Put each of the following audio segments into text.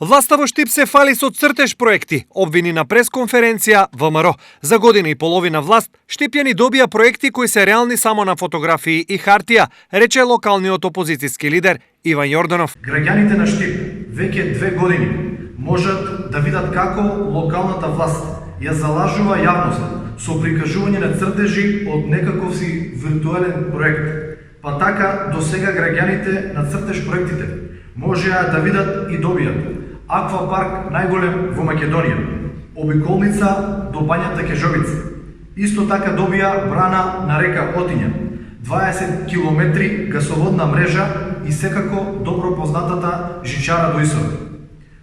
Власта во Штип се фали со цртеж проекти, обвини на пресконференција ВМРО. За година и половина власт, штипјани добија проекти кои се реални само на фотографии и хартија, рече локалниот опозицијски лидер Иван Јорданов. Граѓаните на Штип веќе 2 години можат да видат како локалната власт ја залажува јавност со прикажување на цртежи од некаков си виртуелен проект. Па така до сега граѓаните на цртеж проектите можеа да видат и добијат аквапарк најголем во Македонија, обиколница до бањата Кежовица. Исто така добија брана на река Отиња, 20 километри гасоводна мрежа и секако добро познатата жичара до Исове.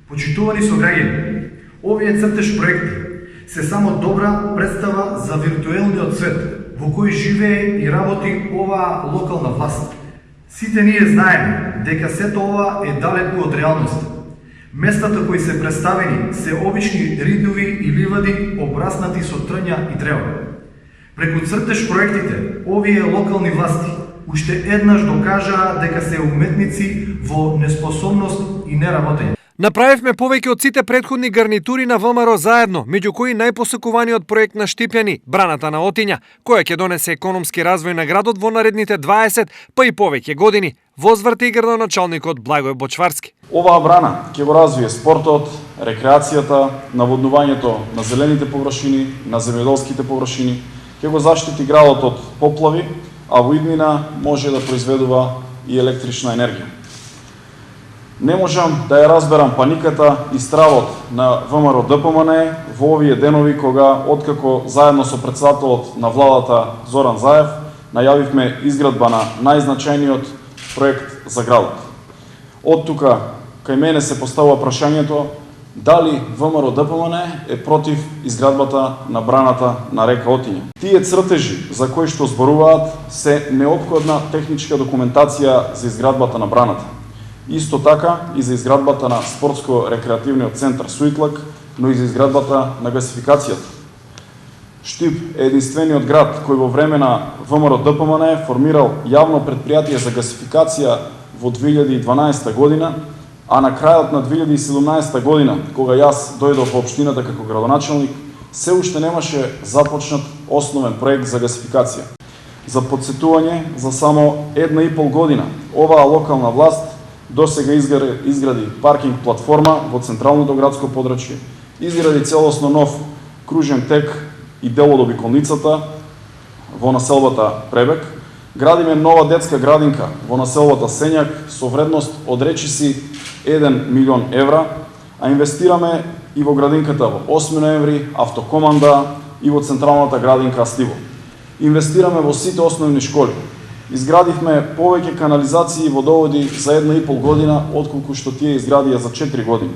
Почитувани сограѓани, овие цртеж проекти се само добра представа за виртуелниот свет во кој живее и работи оваа локална власт. Сите ние знаеме дека сето ова е далеку од реалноста. Местата кои се представени се обични ридови и ливади обраснати со трња и древа. Преку цртеж проектите, овие локални власти уште еднаш докажаа дека се уметници во неспособност и неработење. Направивме повеќе од сите претходни гарнитури на ВМРО заедно, меѓу кои најпосекуваниот проект на Штипјани, браната на Отиња, која ќе донесе економски развој на градот во наредните 20 па и повеќе години, возврти градоначалникот Благој Бочварски. Оваа брана ќе го развие спортот, рекреацијата, наводнувањето на зелените површини, на земјоделските површини, ќе го заштити градот од поплави, а во иднина може да произведува и електрична енергија. Не можам да ја разберам паниката и стравот на ВМРО ДПМН во овие денови кога, откако заедно со председателот на владата Зоран Заев, најавивме изградба на најзначајниот проект за градот. Од тука, кај мене се поставува прашањето дали ВМРО ДПМН е против изградбата на браната на река Отиња. Тие цртежи за кои што зборуваат се неопходна техничка документација за изградбата на браната. Исто така и за изградбата на спортско-рекреативниот центар Суитлак, но и за изградбата на гасификацијата. Штип е единствениот град кој во време на ВМРО ДПМН формирал јавно предпријатие за гасификација во 2012 година, а на крајот на 2017 година, кога јас дојдов во општината како градоначалник, се уште немаше започнат основен проект за гасификација. За подсетување, за само 1,5 година оваа локална власт досега изгради паркинг платформа во централното градско подрачје, изгради целосно нов кружен тек и дел од обиколницата во населбата Пребек, градиме нова детска градинка во населбата Сењак со вредност од речиси 1 милион евра, а инвестираме и во градинката во 8 ноември, автокоманда и во централната градинка Астиво. Инвестираме во сите основни школи. Изградивме повеќе канализации и водоводи за 1,5 година, отколку што тие изградија за 4 години.